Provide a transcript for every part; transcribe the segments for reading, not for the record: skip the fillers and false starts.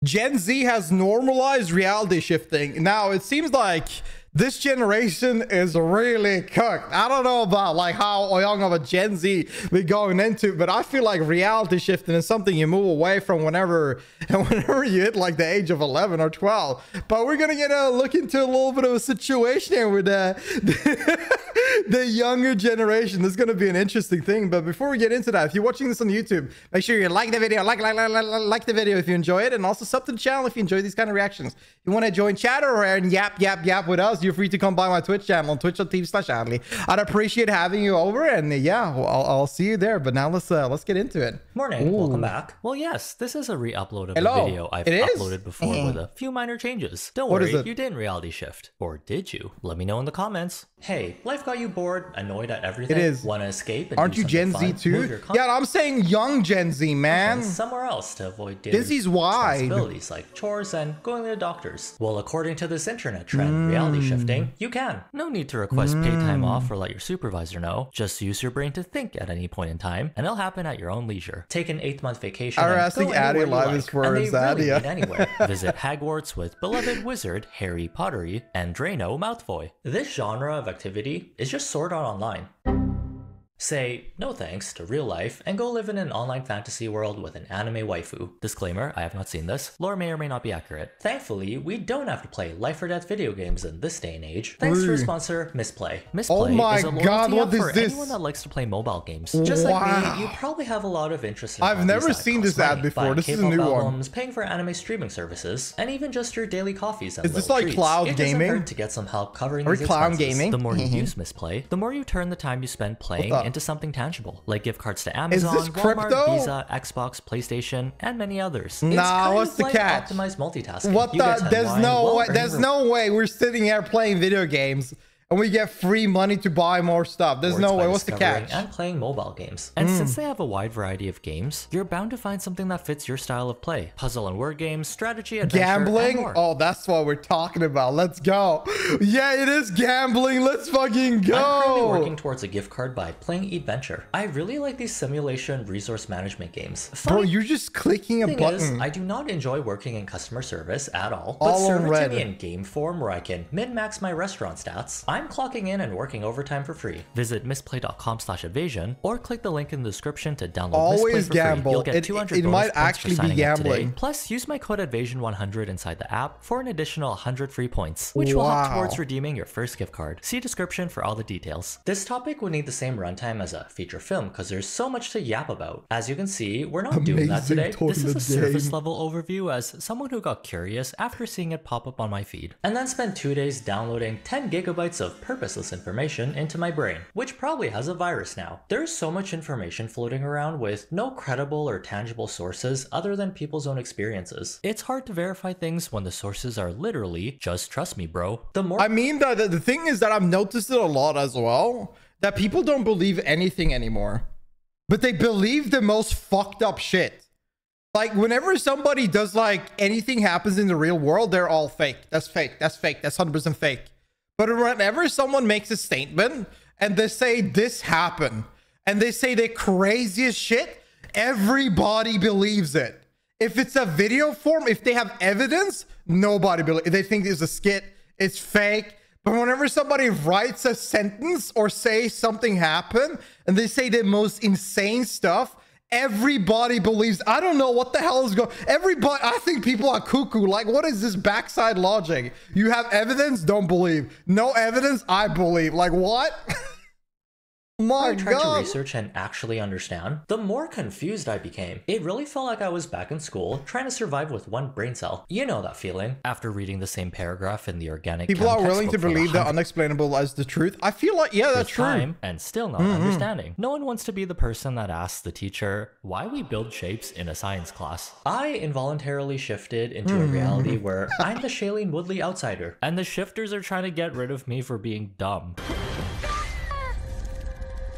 Gen Z has normalized reality shifting. Now, it seems like this generation is really cooked. I don't know about like how young of a Gen Z we're going into, but I feel like reality shifting is something you move away from whenever you hit like the age of 11 or 12. But we're gonna get a look into a little bit of a situation here with the younger generation. This is gonna be an interesting thing. But before we get into that, if you're watching this on YouTube, make sure you like the video, like the video if you enjoy it, and also sub to the channel if you enjoy these kind of reactions. If you want to join chat or yap with us, you're free to come by my Twitch channel on twitch.tv/Adley. I'd appreciate having you over, and yeah, I'll see you there. But now let's get into it. Morning. Welcome back. Well, yes, this is a re-upload of a video I've uploaded before with a few minor changes. Don't worry, you didn't reality shift. Or did you? Let me know in the comments. Hey, life got you bored, annoyed at everything? It is. Want to escape and aren't you Gen Z too? Yeah, I'm saying young Gen Z, man. Somewhere else to avoid daily responsibilities like chores and going to the doctors. Well, according to this internet trend, reality shifting, you can. No need to request paid time off or let your supervisor know. Just use your brain to think at any point in time, and it'll happen at your own leisure. Take an 8-month vacation and go anywhere you like, and they really mean anywhere. Visit Hogwarts with beloved wizard Harry Pottery and Drano Malfoy. This genre of activity is just Sword Art Online. Say no thanks to real life and go live in an online fantasy world with an anime waifu. Disclaimer, I have not seen this. Lore may or may not be accurate. Thankfully, we don't have to play life or death video games in this day and age. Thanks to our sponsor, Misplay. Misplay is a loyalty app for anyone that likes to play mobile games. Just like me, you probably have a lot of interest in I've never seen this ad before. This is a new one. Paying for anime streaming services, and even just your daily coffees and is this like treats. cloud gaming? It doesn't hurt to get some help covering these expenses. Gaming? The more you use Misplay, the more you turn the time you spend playing into something tangible, like gift cards to Amazon, Walmart, Visa, Xbox, PlayStation, and many others. Nah, what's the catch? Optimized multitasking. What the? There's no way we're sitting here playing video games and we get free money to buy more stuff. There's no way. What's the catch? And playing mobile games. And since they have a wide variety of games, you're bound to find something that fits your style of play. Puzzle and word games, strategy, adventure, gambling. And more. Oh, that's what we're talking about. Let's go. Yeah, it is gambling. Let's fucking go. I'm currently working towards a gift card by playing Adventure. I really like these simulation resource management games. Bro, you're just clicking a button. I do not enjoy working in customer service at all. But serve it to me in game form where I can min-max my restaurant stats. I'm clocking in and working overtime for free. Visit misplay.com/Edvasian or click the link in the description to download Misplay for free. You'll get 200 it might actually be gambling. Plus, use my code Edvasian100 inside the app for an additional 100 free points, which will help towards redeeming your first gift card. See description for all the details. This topic would need the same runtime as a feature film because there's so much to yap about. As you can see, we're not doing that today. This is a surface level overview as someone who got curious after seeing it pop up on my feed, and then spent 2 days downloading 10 gigabytes of purpose information into my brain, which probably has a virus now. There's so much information floating around with no credible or tangible sources other than people's own experiences. It's hard to verify things when the sources are literally just trust me, bro. I mean, the thing is that I've noticed it a lot as well, that people don't believe anything anymore, but they believe the most fucked up shit. Like whenever somebody does like anything happens in the real world, they're all fake. That's fake. That's fake. That's 100% fake. But whenever someone makes a statement and they say this happened and they say the craziest shit, everybody believes it. If it's a video form, if they have evidence, nobody believes. They think it's a skit, it's fake. But whenever somebody writes a sentence or say something happened and they say the most insane stuff, everybody believes. I don't know what the hell is going. Everybody, I think people are cuckoo. Like, what is this backside logic? You have evidence, don't believe. No evidence, I believe. Like, what? My God. I tried to research and actually understand, the more confused I became. It really felt like I was back in school trying to survive with one brain cell. You know that feeling. After reading the same paragraph in the organic people are willing to believe the unexplainable as the truth. I feel like, yeah, that's true. And still not understanding. No one wants to be the person that asks the teacher why we build shapes in a science class. I involuntarily shifted into a reality where I'm the Shailene Woodley outsider, and the shifters are trying to get rid of me for being dumb.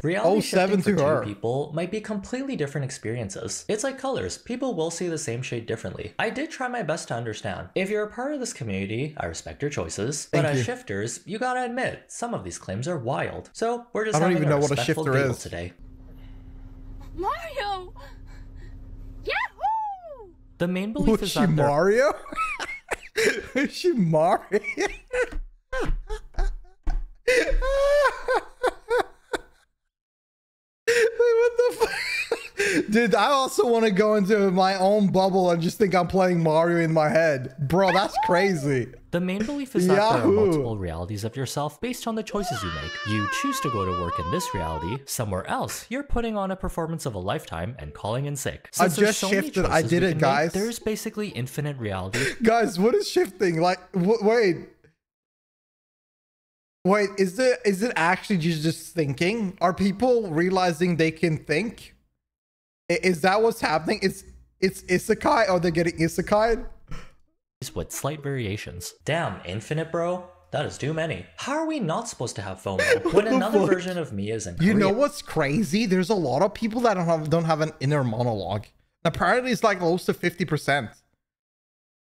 Reality shifting for two people might be completely different experiences. It's like colors. People will see the same shade differently. I did try my best to understand. If you're a part of this community, I respect your choices. But as shifters, you gotta admit, some of these claims are wild. So we're just having a respectful giggle today. Mario! Yahoo! The main belief is she that Mario? Is she Mario? What the fuck? Dude, I also want to go into my own bubble and just think I'm playing Mario in my head. Bro, that's crazy. The main belief is that there are multiple realities of yourself based on the choices you make. You choose to go to work in this reality. Somewhere else, you're putting on a performance of a lifetime and calling in sick. Since I just shifted. I did it, guys. There's basically infinite reality. Guys, what is shifting? Like, wait. Wait, is it actually just thinking? Are people realizing they can think? Is that what's happening? It's isekai? Are they getting isekai? With slight variations. Damn, infinite, bro? That is too many. How are we not supposed to have FOMO when another version of me is in Korea? You know what's crazy? There's a lot of people that don't have an inner monologue. Apparently, it's like close to 50%.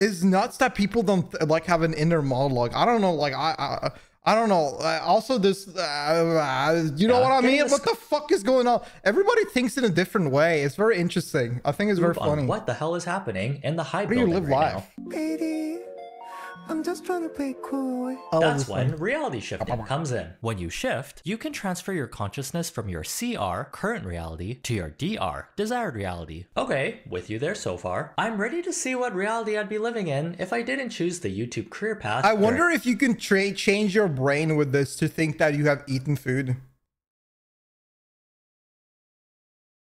It's nuts that people don't like have an inner monologue. I don't know. Like I don't know. Also, this, you know what I mean? What the fuck is going on? Everybody thinks in a different way. It's very interesting. I think it's very funny. What the hell is happening in the hype building right now? Baby, I'm just trying to play cool. That's when reality shifting comes in. When you shift, you can transfer your consciousness from your CR, current reality, to your DR, desired reality. Okay, with you there so far. I'm ready to see what reality I'd be living in if I didn't choose the YouTube career path. I wonder if you can change your brain with this to think that you have eaten food.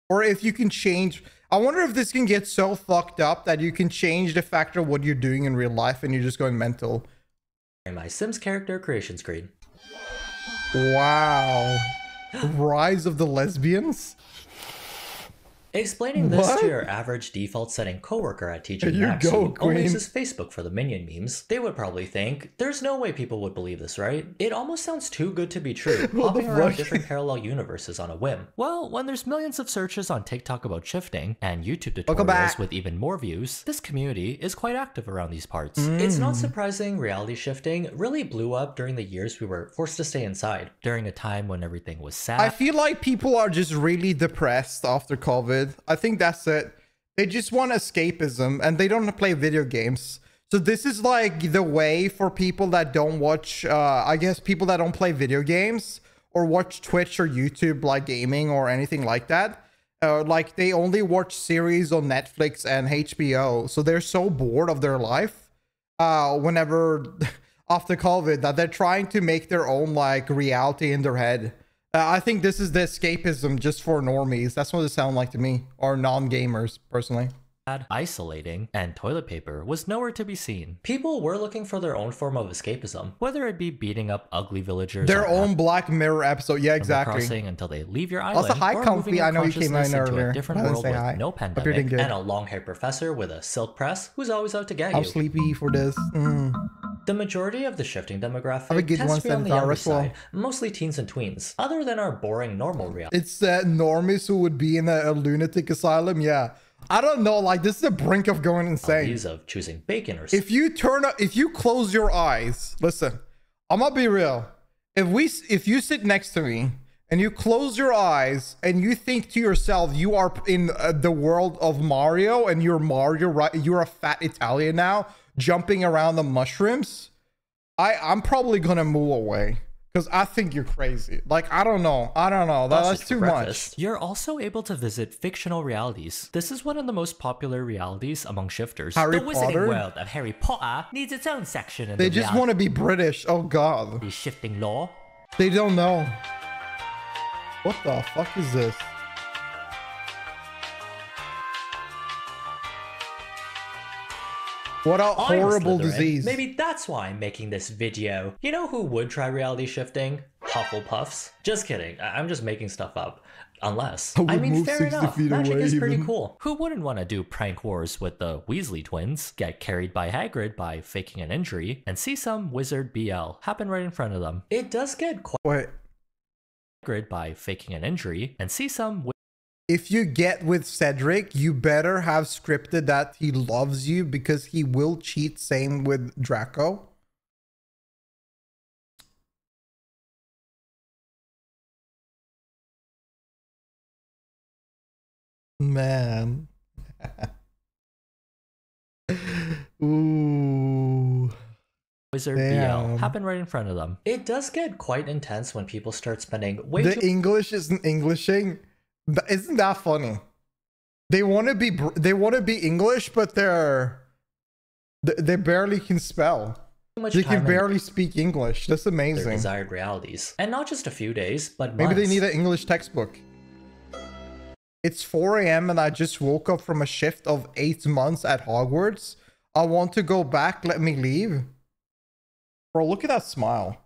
Or if you can change... I wonder if this can get so fucked up that you can change the factor of what you're doing in real life and you're just going mental. My Sims character creation screen. Wow. Rise of the lesbians? Explaining this to your average default setting coworker at Teaching Max who only uses Facebook for the minion memes, they would probably think, there's no way people would believe this, right? It almost sounds too good to be true, hopping around different parallel universes on a whim. Well, when there's millions of searches on TikTok about shifting, and YouTube tutorials with even more views, this community is quite active around these parts. It's not surprising reality shifting really blew up during the years we were forced to stay inside, during a time when everything was sad. I feel like people are just really depressed after COVID. I think that's it. They just want escapism and they don't play video games. So this is like the way for people that don't watch, I guess people that don't play video games or watch Twitch or YouTube like gaming or anything like that. Like they only watch series on Netflix and HBO. So they're so bored of their life whenever after COVID that they're trying to make their own like reality in their head. I think this is the escapism just for normies. That's what it sounds like to me, or non-gamers, personally. Isolating, and toilet paper was nowhere to be seen. People were looking for their own form of escapism, whether it be beating up ugly villagers, their own Black Mirror episode. Yeah, exactly. Crossing until they leave your island. Also, hi, Comfy. I know you came in earlier. A different world with no pandemic, and a long-haired professor with a silk press who's always out to get you. I'm sleepy for this. The majority of the shifting demographic tends to be on the younger side, mostly teens and tweens, other than our boring normal reality. It's normies who would be in a lunatic asylum. Yeah. I don't know, like this is the brink of going insane. Of choosing bacon or if you close your eyes, listen, I'm gonna be real. If you sit next to me and you close your eyes and you think to yourself you are in the world of Mario and you're Mario, right? You're a fat Italian now jumping around the mushrooms. I'm probably gonna move away. Because I think you're crazy. Like, I don't know. That's too much. You're also able to visit fictional realities. This is one of the most popular realities among shifters. Harry the Potter? Wizarding World of Harry Potter needs its own section in They just want to be British. Oh, God. The shifting law. They don't know. What the fuck is this? What a horrible disease. Maybe that's why I'm making this video. You know who would try reality shifting? Hufflepuffs. Just kidding. I'm just making stuff up. Unless. I mean, fair enough. Magic is pretty cool. Who wouldn't want to do prank wars with the Weasley twins, get carried by Hagrid by faking an injury, and see some wizard BL happen right in front of them? It does get quite Hagrid by faking an injury, and see some if you get with Cedric, you better have scripted that he loves you because he will cheat. Same with Draco. Man. Ooh. Wizard BL happened right in front of them. It does get quite intense when people start spending way too... The English isn't Englishing. Isn't that funny? They want to be English, but they barely can spell. They can barely speak English. That's amazing. Their desired realities. And not just a few days, but maybe months. they need an English textbook. It's 4 a.m. and I just woke up from a shift of 8 months at Hogwarts. I want to go back. Let me leave. Bro, look at that smile.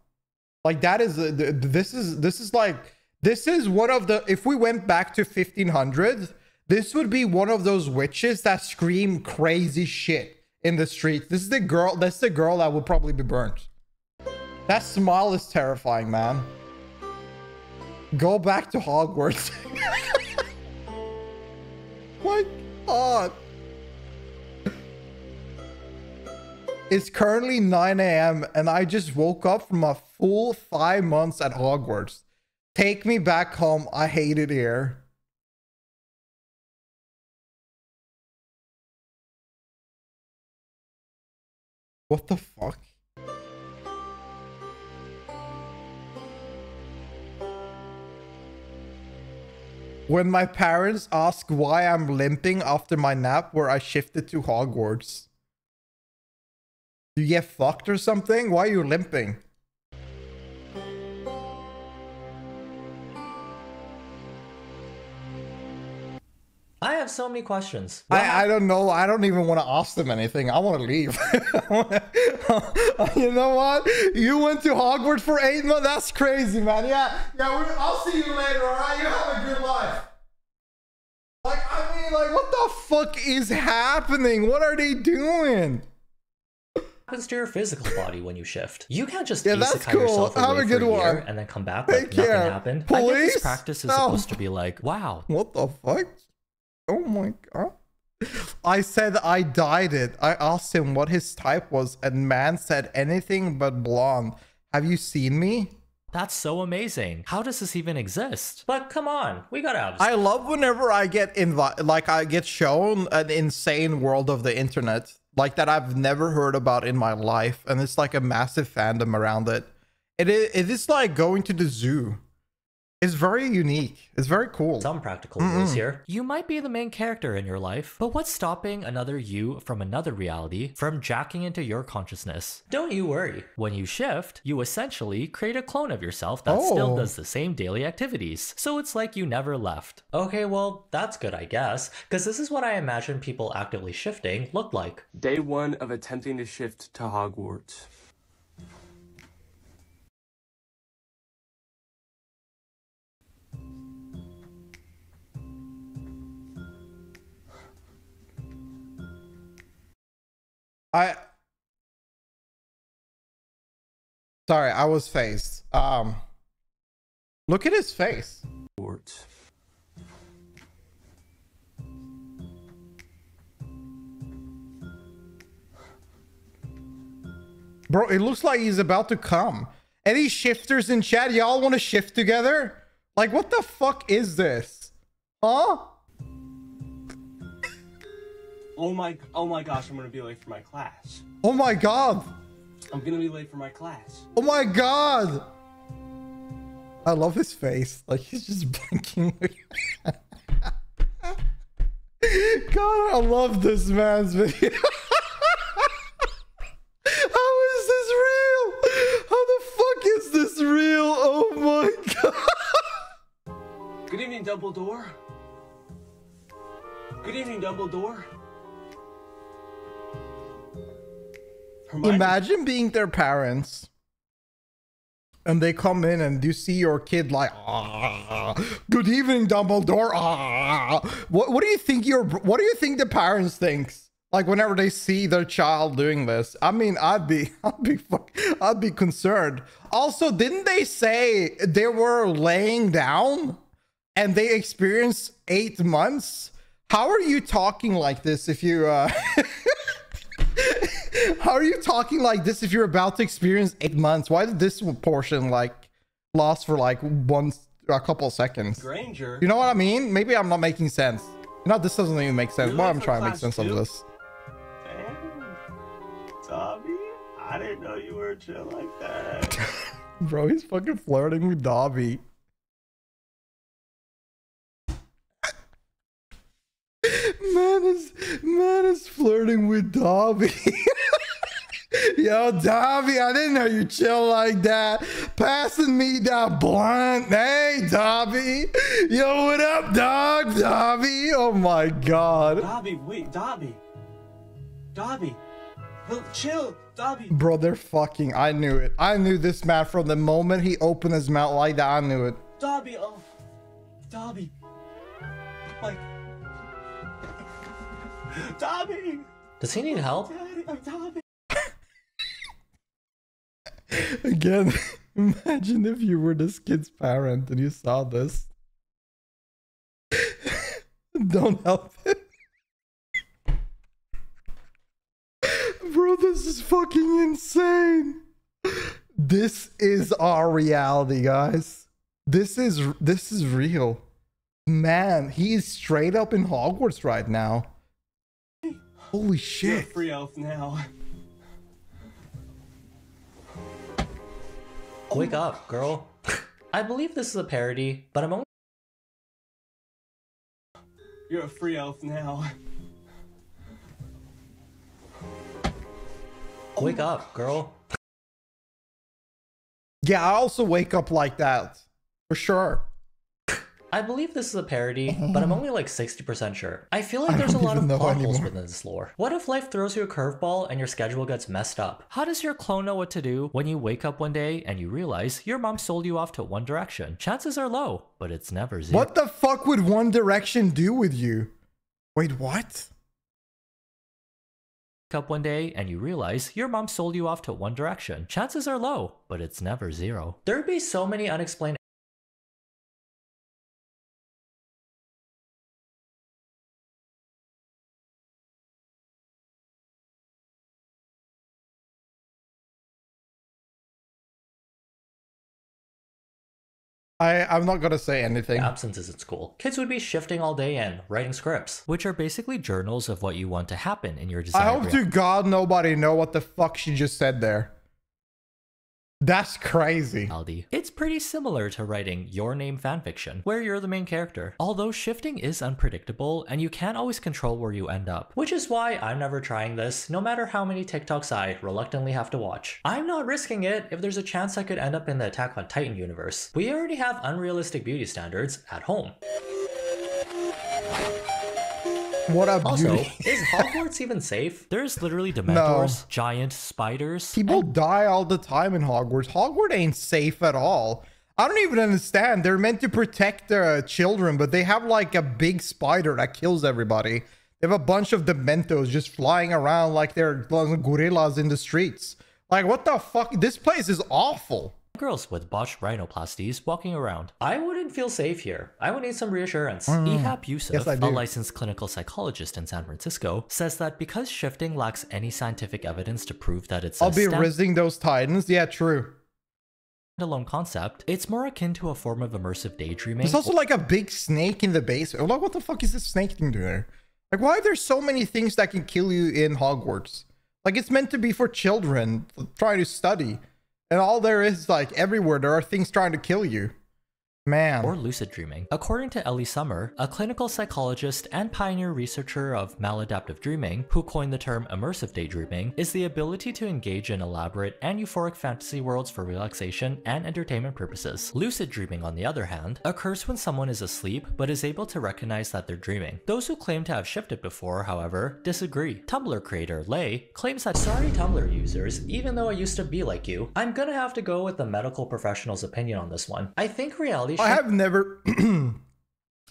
Like that is this is one of the, if we went back to 1500, this would be one of those witches that scream crazy shit in the street. This is the girl, that's the girl that would probably be burnt. That smile is terrifying, man. Go back to Hogwarts. My God. It's currently 9 a.m. and I just woke up from a full 5 months at Hogwarts. Take me back home. I hate it here. What the fuck? When my parents ask why I'm limping after my nap where I shifted to Hogwarts. You get fucked or something? Why are you limping? I have so many questions. I don't know. I don't even want to ask them anything. I want to leave. You know what? You went to Hogwarts for 8 months? That's crazy, man. Yeah, I'll see you later, all right? You have a good life. Like, I mean, like, what the fuck is happening? What are they doing? Happens to your physical body when you shift. You can't just that's cool. yourself away Have a good for a year one. and then come back like nothing happened. Police? I think this practice is supposed to be like, wow. What the fuck? Oh my God. I said I dyed it. I asked him what his type was and man said anything but blonde. Have you seen me? That's so amazing. How does this even exist? But come on, we gotta have... I love whenever I get I get shown an insane world of the internet, like that I've never heard about in my life, and it's like a massive fandom around it. It is like going to the zoo. It's very unique. It's very cool. Some practical rules here. You might be the main character in your life, but what's stopping another you from another reality from jacking into your consciousness? Don't you worry. When you shift, you essentially create a clone of yourself that still does the same daily activities. So it's like you never left. Okay, well, that's good, I guess, because this is what I imagine people actively shifting look like. Day 1 of attempting to shift to Hogwarts. Sorry, I was phased. Look at his face. Bro, it looks like he's about to come. Any shifters in chat? Y'all want to shift together? Like, what the fuck is this? Huh? Oh my gosh, I'm gonna be late for my class. Oh my God. I'm gonna be late for my class. Oh my God. I love his face. Like, he's just blinking. God, I love this man's video. How is this real? How the fuck is this real? Oh my God. Good evening, Dumbledore. Good evening, Dumbledore. Hermione. Imagine being their parents and they come in and you see your kid like, good evening, Dumbledore. What do you think the parents thinks? Like whenever they see their child doing this? I mean, I'd be concerned. Also, didn't they say they were laying down and they experienced 8 months? How are you talking like this if you how are you talking like this if you're about to experience 8 months? Why did this portion like last for like a couple seconds? Granger. You know what I mean? Maybe I'm not making sense. You know, this doesn't even make sense. Why I'm trying to make sense of this. Dobby, I didn't know you were chill like that. Bro, he's fucking flirting with Dobby. Man is flirting with Dobby. Yo, Dobby, I didn't know you chill like that. Passing me that blunt. Hey, Dobby. Yo, what up, dog? Dobby. Oh my god. Dobby, wait, Dobby. Dobby. Chill, Dobby. Bro, they're fucking. I knew it. I knew this man from the moment he opened his mouth like that. I knew it. Dobby, oh. Dobby. Like. Dobby. Does he need help? Daddy, I'm Dobby. Again, imagine if you were this kid's parent and you saw this. Don't help it. Bro, this is fucking insane. This is our reality, guys. This is real. Man, he is straight up in Hogwarts right now. Holy shit. You're a free elf now. Wake up, girl. I believe this is a parody, but I'm only... You're a free elf now. Wake up, girl. Yeah, I also wake up like that. For sure. I believe this is a parody, but I'm only like 60% sure. I feel like there's a lot of plot holes within this lore. What if life throws you a curveball and your schedule gets messed up? How does your clone know what to do when you wake up one day and you realize your mom sold you off to One Direction? Chances are low, but it's never zero. What the fuck would One Direction do with you? Wait, what? Wake up one day and you realize your mom sold you off to One Direction. Chances are low, but it's never zero. There'd be so many unexplained I'm not gonna say anything. absences at school. Kids would be shifting all day and writing scripts, which are basically journals of what you want to happen in your design. I hope to God nobody know what the fuck she just said there. That's crazy. It's pretty similar to writing your name fanfiction, where you're the main character. Although shifting is unpredictable and you can't always control where you end up. Which is why I'm never trying this, no matter how many TikToks I reluctantly have to watch. I'm not risking it if there's a chance I could end up in the Attack on Titan universe. We already have unrealistic beauty standards at home. What a also, beauty. is Hogwarts even safe? There's literally Dementors, giant spiders. People die all the time in Hogwarts. Hogwarts ain't safe at all. I don't even understand. They're meant to protect the children, but they have like a big spider that kills everybody. They have a bunch of Dementos just flying around like they're gorillas in the streets. Like, what the fuck? This place is awful. Girls with botched rhinoplasties walking around. I wouldn't feel safe here. I would need some reassurance. Ihab Yusuf, Yes, a licensed clinical psychologist in San Francisco, says that because shifting lacks any scientific evidence to prove that it's I'll be rizzing those Titans. Yeah, true. Standalone concept, it's more akin to a form of immersive daydreaming. There's also like a big snake in the basement. Like, what the fuck is this snake thing doing there? Like, why are there so many things that can kill you in Hogwarts? Like, it's meant to be for children trying to study. And all there is, like, everywhere, there are things trying to kill you. Man. Or lucid dreaming. According to Ellie Summer, a clinical psychologist and pioneer researcher of maladaptive dreaming, who coined the term immersive daydreaming, is the ability to engage in elaborate and euphoric fantasy worlds for relaxation and entertainment purposes. Lucid dreaming, on the other hand, occurs when someone is asleep but is able to recognize that they're dreaming. Those who claim to have shifted before, however, disagree. Tumblr creator Lay claims that, sorry Tumblr users, even though I used to be like you, I'm gonna have to go with the medical professional's opinion on this one. I think reality I have never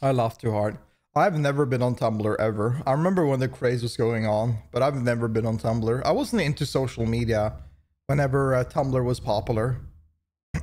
I laughed too hard. I've never been on Tumblr ever. I remember when the craze was going on, but I've never been on Tumblr. I wasn't into social media whenever Tumblr was popular.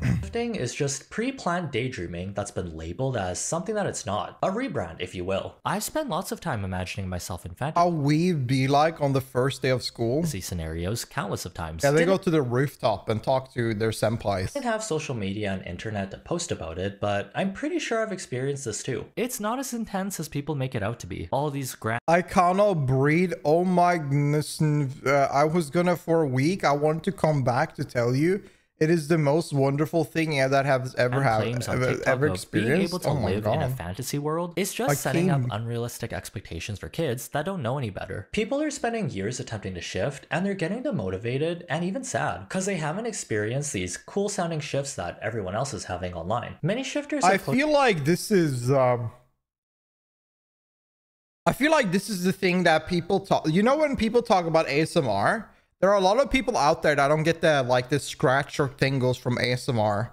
Shifting is just pre-planned daydreaming that's been labeled as something that it's not. A rebrand, if you will. I've spent lots of time imagining myself in fantasy. How we be like on the first day of school. Scenarios countless of times. Yeah, they go to the rooftop and talk to their senpais. I didn't have social media and internet to post about it, but I'm pretty sure I've experienced this too. It's not as intense as people make it out to be. All these grand... I cannot breathe. Oh my goodness. I was gonna for a week. I want to come back to tell you. It is the most wonderful thing that has ever experienced. Being able to live in a fantasy world is just setting up unrealistic expectations for kids that don't know any better. People are spending years attempting to shift, and they're getting demotivated and even sad because they haven't experienced these cool sounding shifts that everyone else is having online. Many shifters I feel like this is the thing that people talk. You know, when people talk about ASMR, there are a lot of people out there that don't get the scratch or tingles from ASMR.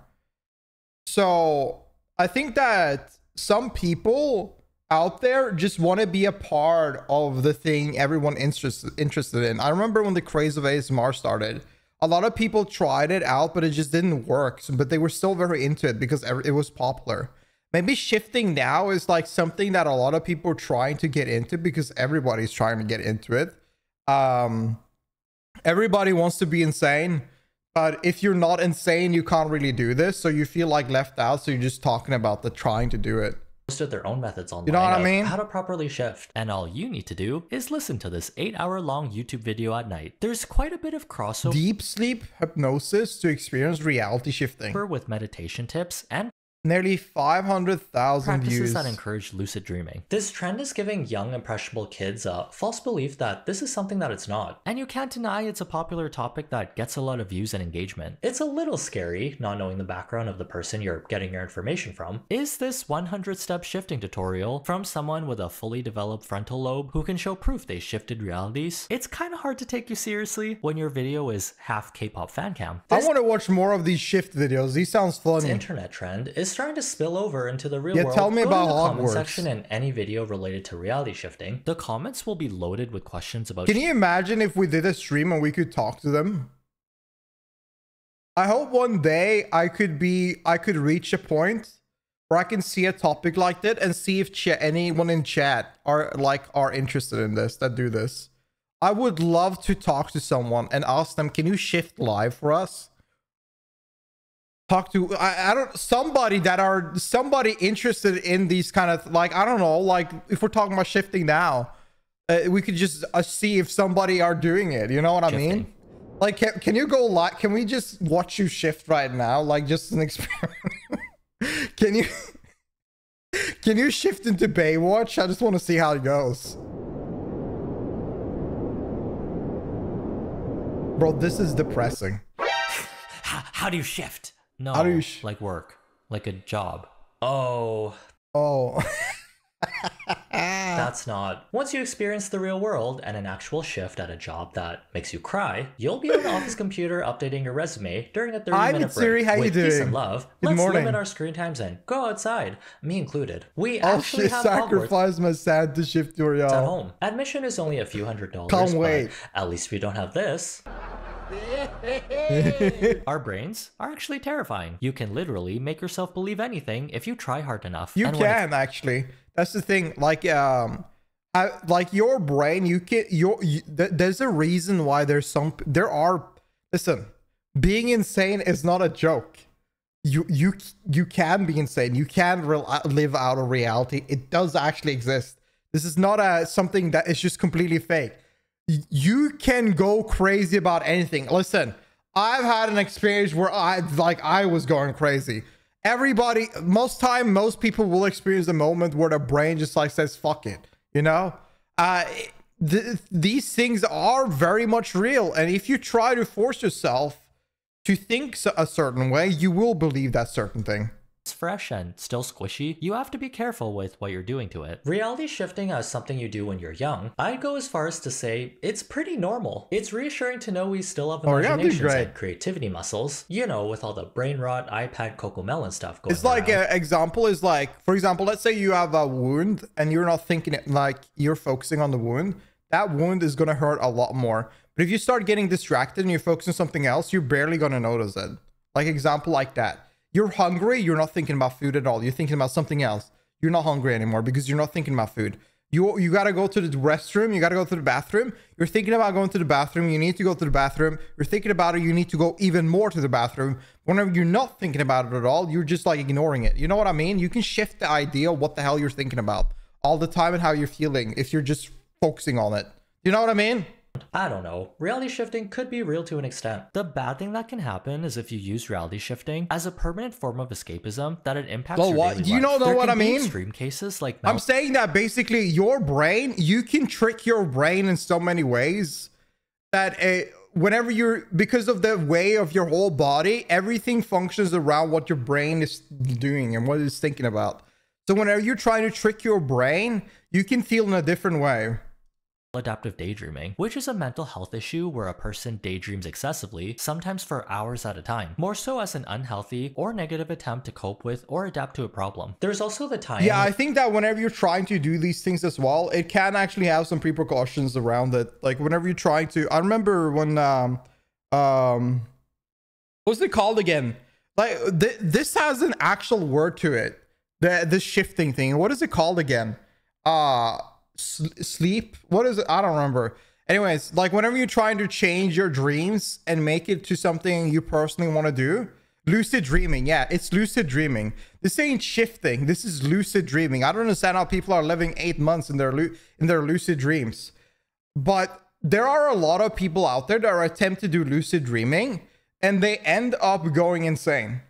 So I think that some people out there just want to be a part of the thing everyone interested in. I remember when the craze of ASMR started, a lot of people tried it out, but it just didn't work. But they were still very into it because it was popular. Maybe shifting now is like something that a lot of people are trying to get into because everybody's trying to get into it. Everybody wants to be insane, but if you're not insane, you can't really do this. So you feel like left out. So you're just talking about the trying to do it. Posted their own methods online. You know what I mean? How to properly shift. And all you need to do is listen to this 8-hour-long YouTube video at night. There's quite a bit of crossover. Deep sleep hypnosis to experience reality shifting. With meditation tips and nearly 500,000 views. Practices that encourage lucid dreaming. This trend is giving young, impressionable kids a false belief that this is something that it's not. And you can't deny it's a popular topic that gets a lot of views and engagement. It's a little scary, not knowing the background of the person you're getting your information from. Is this 100-step shifting tutorial from someone with a fully developed frontal lobe who can show proof they shifted realities? It's kind of hard to take you seriously when your video is half K-pop fan cam. I want to watch more of these shift videos. These sounds funny. This internet trend is starting to spill over into the real world. Tell me about the Hogwarts. comment section in any video related to reality shifting. The comments will be loaded with questions about... Can you imagine if we did a stream and we could talk to them? I hope one day I could reach a point where I can see a topic like that and see if anyone in chat are interested in this, that do this. I would love to talk to someone and ask them, can you shift live for us? Talk to somebody interested in these kind of, like, I don't know, like if we're talking about shifting now, we could just see if somebody are doing it. You know what I mean? Like, can you go live? Can we just watch you shift right now? Like, just an experiment. Can you shift into Baywatch? I just want to see how it goes. Bro, this is depressing. How do you shift? No, how do you like work, like a job. Oh. That's not. Once you experience the real world and an actual shift at a job that makes you cry, you'll be on the office computer updating your resume during a 30-minute break. How you With doing? Peace and love, let's limit our screen times and go outside, me included. We actually have sacrifice my sad to shift to y'all at home. Admission is only a few $100s. Can't wait. At least we don't have this. Our brains are actually terrifying. You can literally make yourself believe anything if you try hard enough. You can actually. That's the thing. Like your brain, there's a reason why listen, being insane is not a joke. You can be insane. You can live out of reality. It does actually exist. This is not something that is just completely fake. You can go crazy about anything. Listen, I've had an experience where I was going crazy. Most people will experience a moment where their brain just like says fuck it, you know. These things are very much real, and if you try to force yourself to think a certain way, you will believe that certain thing. It's fresh and still squishy. You have to be careful with what you're doing to it. Reality shifting as something you do when you're young, I'd go as far as to say it's pretty normal. It's reassuring to know we still have imaginations and creativity muscles. You know, with all the brain rot, iPad, Cocomelon stuff going on. It's like an example is like, for example, let's say you have a wound and you're not thinking it, like you're focusing on the wound. That wound is going to hurt a lot more. But if you start getting distracted and you're focusing on something else, you're barely going to notice it. Like example like that. You're hungry, you're not thinking about food at all. You're thinking about something else. You're not hungry anymore because you're not thinking about food. You gotta go to the restroom, you gotta go to the bathroom. You're thinking about going to the bathroom, you need to go to the bathroom. You're thinking about it, you need to go even more to the bathroom. Whenever you're not thinking about it at all, you're just like ignoring it. You know what I mean? You can shift the idea of what the hell you're thinking about all the time and how you're feeling if you're just focusing on it. You know what I mean? I don't know. Reality shifting could be real to an extent. The bad thing that can happen is if you use reality shifting as a permanent form of escapism, that it impacts your daily life. Do you know what I mean? Extreme cases like I'm saying that basically your brain, you can trick your brain in so many ways that whenever you're, because of the way of your whole body, everything functions around what your brain is doing and what it's thinking about. So whenever you're trying to trick your brain, you can feel in a different way. Adaptive daydreaming, which is a mental health issue where a person daydreams excessively, sometimes for hours at a time, more so as an unhealthy or negative attempt to cope with or adapt to a problem. There's also the time. Yeah, I think that whenever you're trying to do these things as well, it can actually have some precautions around it. Like whenever you're trying to, I remember when what's it called again? Like this has an actual word to it. The shifting thing. What is it called again? Sleep, what is it? I don't remember. Anyways, like whenever you're trying to change your dreams and make it to something you personally want to do, lucid dreaming. Yeah, it's lucid dreaming. This ain't shifting, this is lucid dreaming. I don't understand how people are living 8 months in their lucid dreams, but there are a lot of people out there that are attempt to do lucid dreaming and they end up going insane.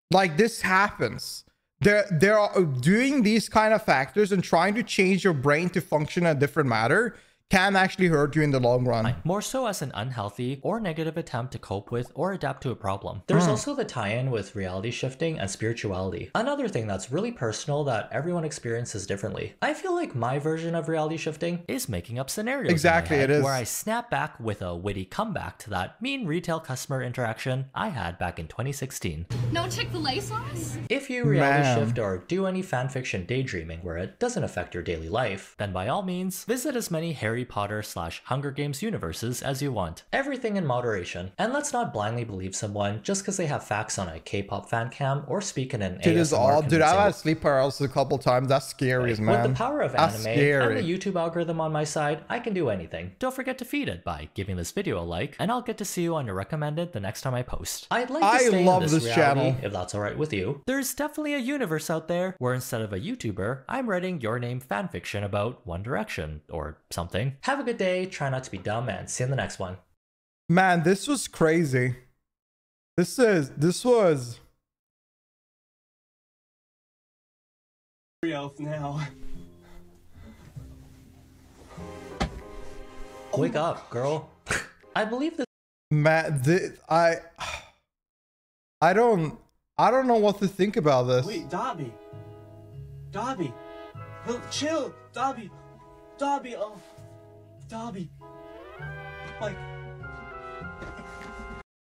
Like this happens. They're doing these kind of factors and trying to change your brain to function in a different manner can actually hurt you in the long run. More so as an unhealthy or negative attempt to cope with or adapt to a problem. There's also the tie-in with reality shifting and spirituality. Another thing that's really personal that everyone experiences differently. I feel like my version of reality shifting is making up scenarios exactly in my head it is where I snap back with a witty comeback to that mean retail customer interaction I had back in 2016. No Chick-fil-A sauce? If you reality shift or do any fanfiction daydreaming where it doesn't affect your daily life, then by all means, visit as many Harry Potter / Hunger Games universes as you want. Everything in moderation. And let's not blindly believe someone just because they have facts on a K-pop fan cam or speak in an ASMR. Dude, I've had sleep paralysis a couple times. That's scary, man. With the power of anime and the YouTube algorithm on my side, I can do anything. Don't forget to feed it by giving this video a like, and I'll get to see you on your recommended the next time I post. I'd like to stay in this reality, channel, if that's alright with you. There's definitely a universe out there where instead of a YouTuber, I'm writing your name fanfiction about One Direction or something. Have a good day, try not to be dumb, and see you in the next one. Man, this was crazy. This was now. Wake up, girl. I believe this. Man, I don't know what to think about this. Wait, Dobby, chill, Dobby, oh, Dobby, like,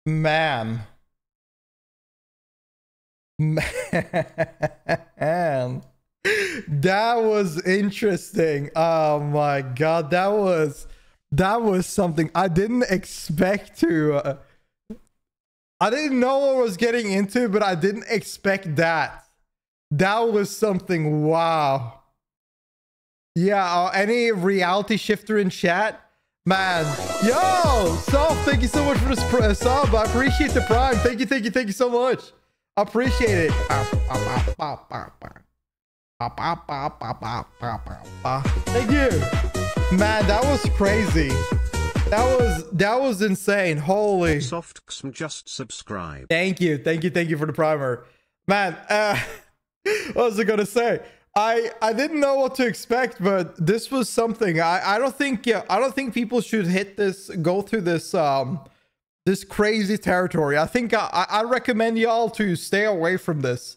man, that was interesting. Oh my god, that was something I didn't expect to. I didn't know what I was getting into, but I didn't expect that. That was something. Wow. Yeah, any reality shifter in chat? Man, yo, Soph, thank you so much for the sub. I appreciate the prime. Thank you so much. I appreciate it. Thank you. Man, that was crazy. That was insane. Holy. Soft just subscribe. Thank you for the primer. Man, what was I gonna say? I didn't know what to expect, but this was something. I don't think people should go through this this crazy territory. I think I recommend y'all to stay away from this.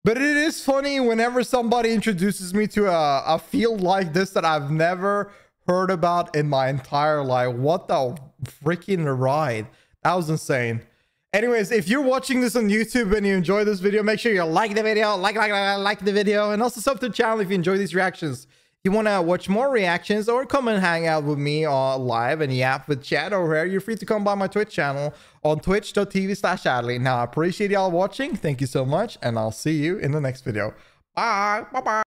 But it is funny whenever somebody introduces me to a field like this that I've never heard about in my entire life. What the freaking ride. That was insane. Anyways, if you're watching this on YouTube and you enjoy this video, make sure you like the video, like the video, and also sub to the channel if you enjoy these reactions. If you want to watch more reactions or come and hang out with me live and yap with chat over here, you're free to come by my Twitch channel on twitch.tv/Adley. Now, I appreciate y'all watching. Thank you so much, and I'll see you in the next video. Bye. Bye-bye.